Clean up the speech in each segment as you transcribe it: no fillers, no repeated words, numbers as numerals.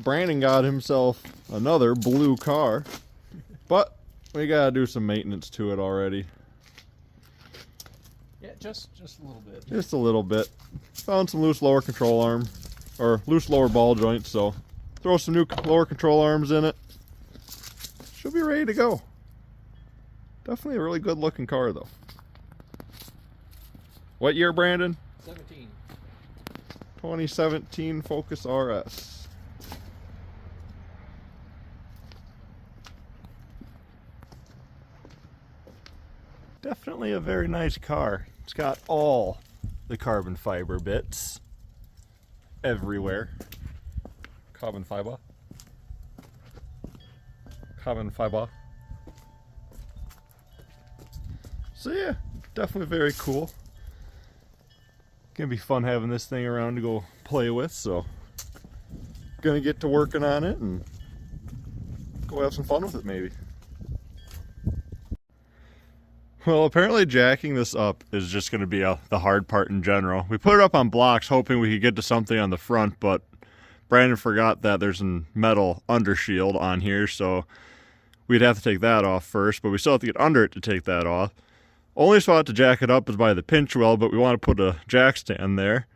Brandon got himself another blue car, but we gotta do some maintenance to it already. Yeah, just a little bit. Just a little bit. Found some loose lower control arm, or loose lower ball joints, so throw some new lower control arms in it. Should be ready to go. Definitely a really good looking car though. What year, Brandon? 17. 2017 Focus RS. Definitely a very nice car. It's got all the carbon fiber bits everywhere. Carbon fiber. Carbon fiber. So yeah, definitely very cool. Gonna be fun having this thing around to go play with, so gonna get to working on it and go have some fun with it maybe. Well, apparently jacking this up is just going to be the hard part in general. We put it up on blocks hoping we could get to something on the front, but Brandon forgot that there's a metal undershield on here, so we'd have to take that off first, but we still have to get under it to take that off. Only spot to jack it up is by the pinch weld, but we want to put a jack stand there.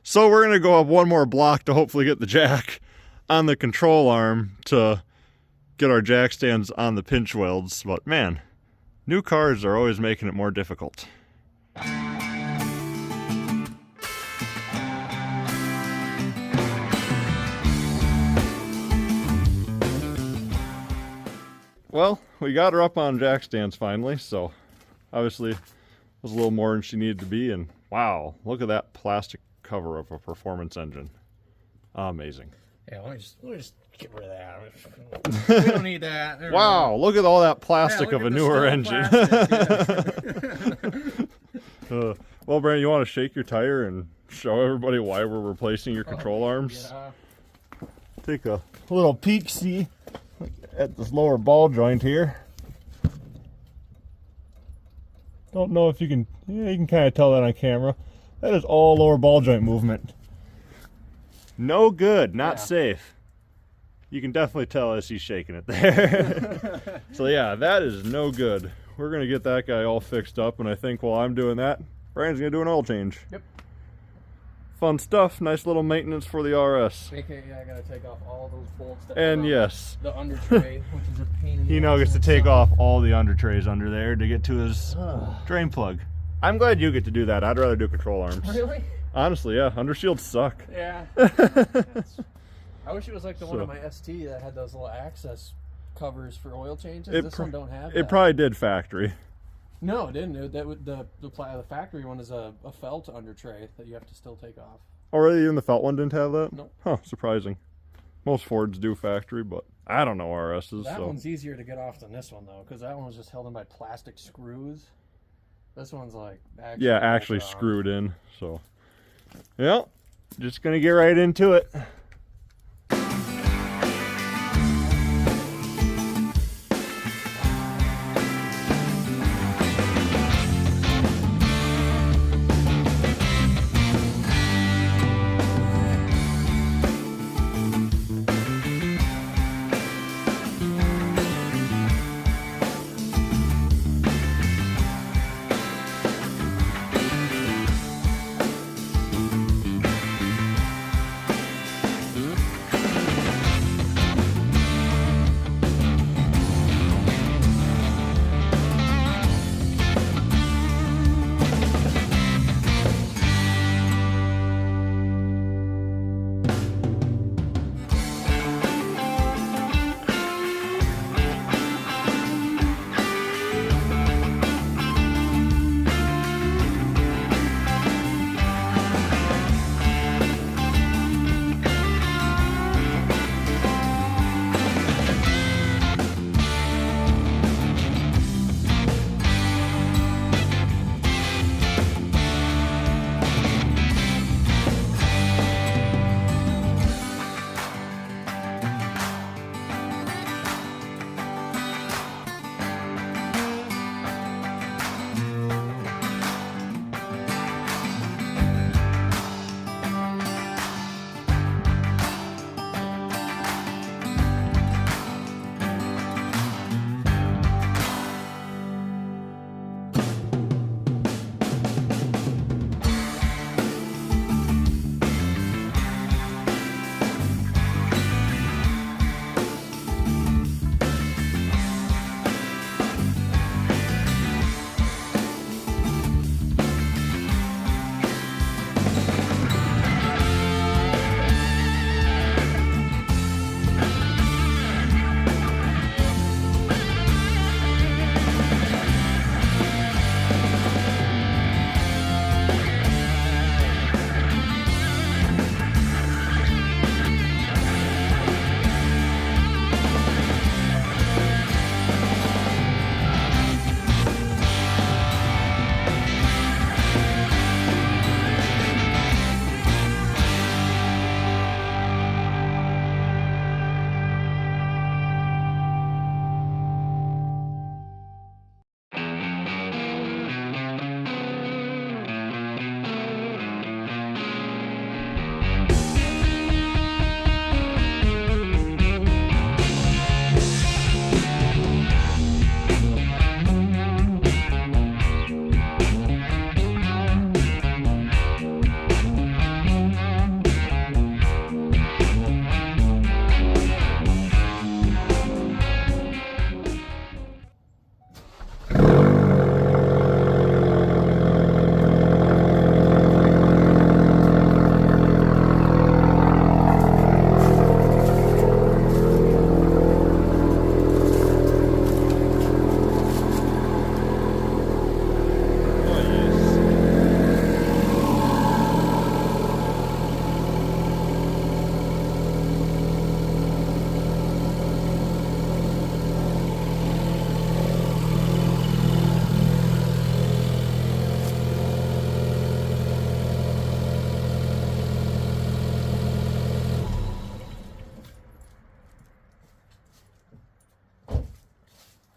So we're going to go up one more block to hopefully get the jack on the control arm to get our jack stands on the pinch welds, but man, new cars are always making it more difficult. Well, we got her up on jack stands finally, so obviously it was a little more than she needed to be, and wow, look at that plastic cover of a performance engine. Amazing. Yeah, let me just get rid of that. We don't need that. There Wow, look at all that plastic of a look at the newer still engine. Well, Brandon, you want to shake your tire and show everybody why we're replacing your control arms? Yeah. Take a little peek, see at this lower ball joint here. Don't know if you can, yeah, you can kind of tell that on camera. That is all lower ball joint movement. No good, not safe. You can definitely tell as he's shaking it there. So yeah, that is no good. We're going to get that guy all fixed up, and I think while I'm doing that, Brandon's going to do an oil change. Yep. Fun stuff. Nice little maintenance for the RS. AKA, I gotta take off all those bolts. That And yes, the under tray, which is a pain in the he now ass gets to in take itself. off all the under trays under there to get to his drain plug. I'm glad you get to do that. I'd rather do control arms. Really? Honestly, yeah. Undershields suck. Yeah. I wish it was like the one on my ST that had those little access covers for oil changes. This one don't have that. It probably did factory. No, it didn't. The factory one is a felt under tray that you have to still take off. Oh, really? Even the felt one didn't have that? No. Huh, surprising. Most Fords do factory, but I don't know RS's. That so. one's easier to get off than this one, though, because that one was just held in by plastic screws. This one's like actually screwed in. So, yeah, just gonna get right into it.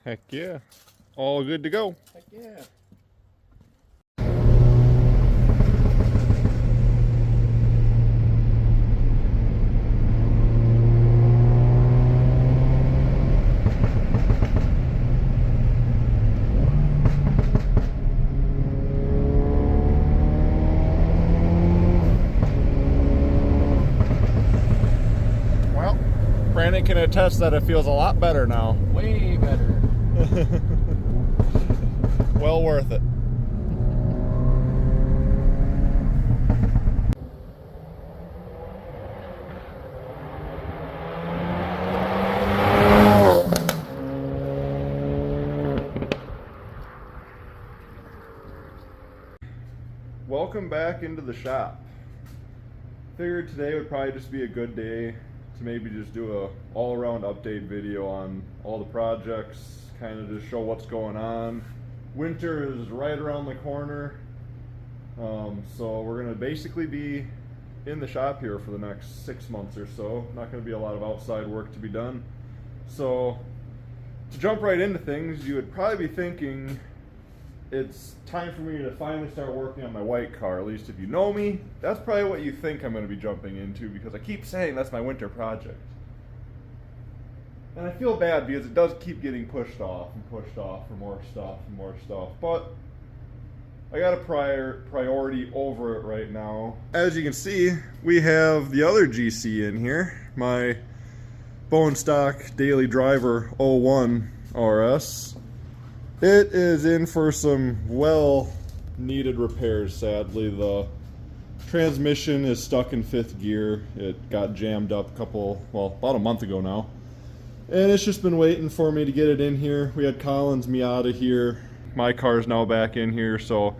Heck yeah. All good to go. Heck yeah. Brandon can attest that it feels a lot better now. Way better. Well worth it. Welcome back into the shop. Figured today would probably just be a good day to maybe just do a all-around update video on all the projects, kind of just show what's going on. Winter is right around the corner, so we're going to basically be in the shop here for the next 6 months or so. Not going to be a lot of outside work to be done. So to jump right into things, you would probably be thinking it's time for me to finally start working on my white car. At least if you know me, that's probably what you think I'm going to be jumping into, because I keep saying that's my winter project. And I feel bad because it does keep getting pushed off for more stuff and more stuff. But I got a priority over it right now. As you can see, we have the other GC in here, my Bone Stock Daily Driver 01 RS. It is in for some well-needed repairs, sadly. The transmission is stuck in 5th gear. It got jammed up about a month ago now. And it's just been waiting for me to get it in here. We had Colin's Miata here. My car's now back in here, so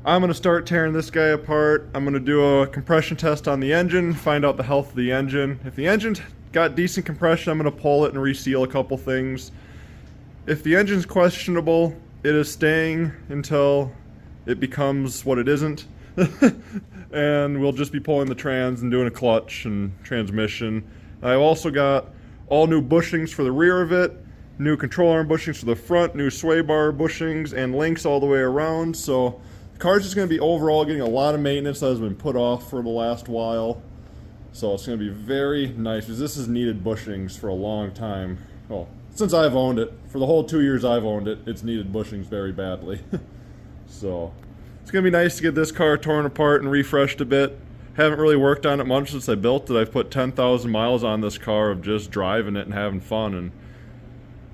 I'm going to start tearing this guy apart. I'm going to do a compression test on the engine, find out the health of the engine. If the engine's got decent compression, I'm going to pull it and reseal a couple things. If the engine's questionable, it is staying until it becomes what it isn't. And we'll just be pulling the trans and doing a clutch and transmission. I've also got all new bushings for the rear of it, new control arm bushings for the front, new sway bar bushings, and links all the way around. So the car's just going to be overall getting a lot of maintenance that has been put off for the last while. So it's going to be very nice, because this has needed bushings for a long time. Well, since I've owned it, for the whole 2 years I've owned it, it's needed bushings very badly. So it's going to be nice to get this car torn apart and refreshed a bit. Haven't really worked on it much since I built it. I've put 10,000 miles on this car of just driving it and having fun. And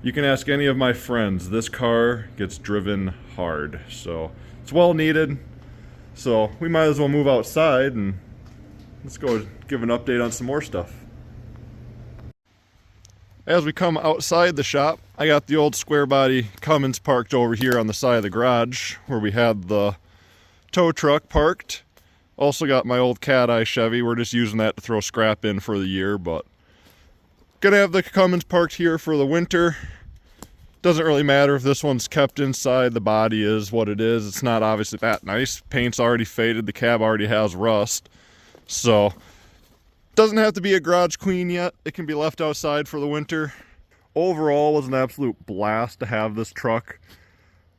you can ask any of my friends, this car gets driven hard. So it's well needed. So we might as well move outside and let's go give an update on some more stuff. As we come outside the shop, I got the old square body Cummins parked over here on the side of the garage where we had the tow truck parked. Also got my old Cat Eye Chevy. We're just using that to throw scrap in for the year, but gonna have the Cummins parked here for the winter. Doesn't really matter if this one's kept inside. The body is what it is. It's not obviously that nice. Paint's already faded. The cab already has rust. So doesn't have to be a garage queen yet. It can be left outside for the winter. Overall, it was an absolute blast to have this truck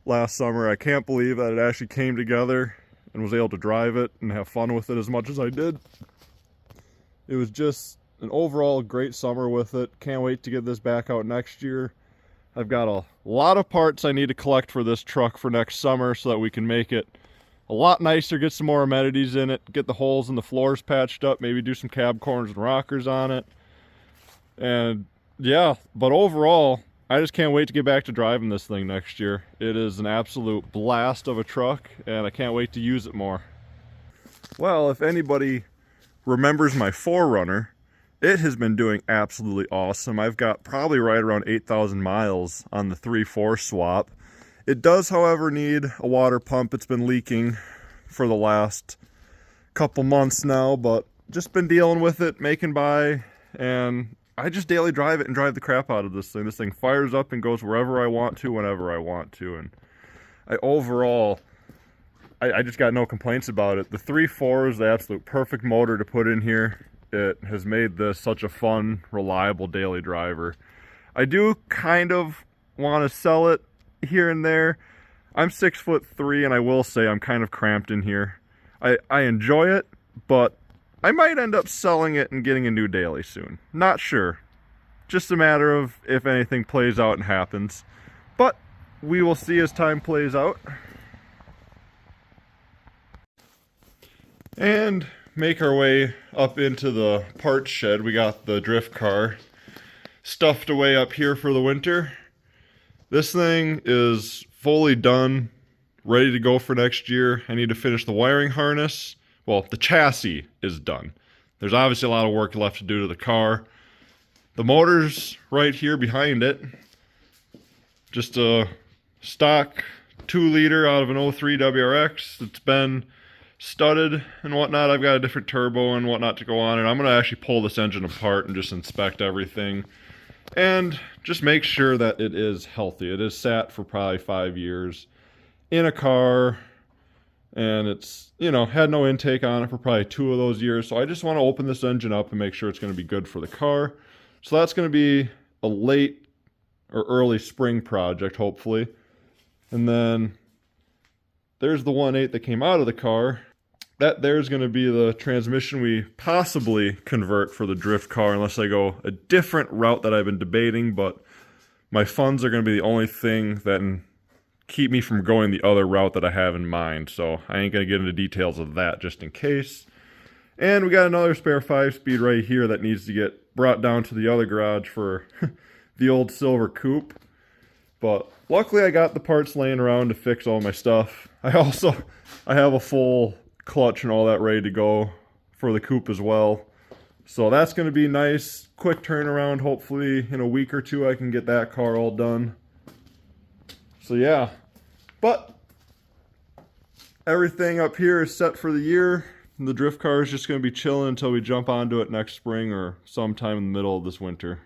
last summer. I can't believe that it actually came together and was able to drive it and have fun with it as much as I did. It was just an overall great summer with it. Can't wait to get this back out next year. I've got a lot of parts I need to collect for this truck for next summer so that we can make it a lot nicer, get some more amenities in it, get the holes in the floors patched up, maybe do some cab corners and rockers on it. And yeah, but overall, I just can't wait to get back to driving this thing next year. It is an absolute blast of a truck, and I can't wait to use it more. Well, if anybody remembers my 4Runner, it has been doing absolutely awesome. I've got probably right around 8,000 miles on the 3-4 swap. It does, however, need a water pump. It's been leaking for the last couple months now, but just been dealing with it, making by, and I just daily drive it and drive the crap out of this thing. This thing fires up and goes wherever I want to, whenever I want to, and I just got no complaints about it. The 3.4 is the absolute perfect motor to put in here. It has made this such a fun, reliable daily driver. I do kind of want to sell it here and there. I'm 6'3", and I will say I'm kind of cramped in here. I enjoy it, but I might end up selling it and getting a new daily soon. Not sure. Just a matter of if anything plays out and happens. But we will see as time plays out. And make our way up into the parts shed. We got the drift car stuffed away up here for the winter. This thing is fully done, ready to go for next year. I need to finish the wiring harness. Well, the chassis is done. There's obviously a lot of work left to do to the car. The motor's right here behind it. Just a stock 2-liter out of an 03 WRX. It's been studded and whatnot. I've got a different turbo and whatnot to go on, and I'm going to actually pull this engine apart and just inspect everything and just make sure that it is healthy. It is sat for probably 5 years in a car, and it's, you know, had no intake on it for probably 2 of those years. So I just want to open this engine up and make sure it's going to be good for the car. So that's going to be a late or early spring project, hopefully. And then there's the 1.8 that came out of the car. That there's going to be the transmission we possibly convert for the drift car, unless I go a different route that I've been debating. But my funds are going to be the only thing that can keep me from going the other route that I have in mind. So I ain't going to get into details of that just in case. And we got another spare 5-speed right here that needs to get brought down to the other garage for the old silver coupe. But luckily I got the parts laying around to fix all my stuff. I have a full clutch and all that ready to go for the coupe as well. So that's going to be nice, quick turnaround. Hopefully in a week or two I can get that car all done. So yeah, but everything up here is set for the year. The drift car is just going to be chilling until we jump onto it next spring or sometime in the middle of this winter.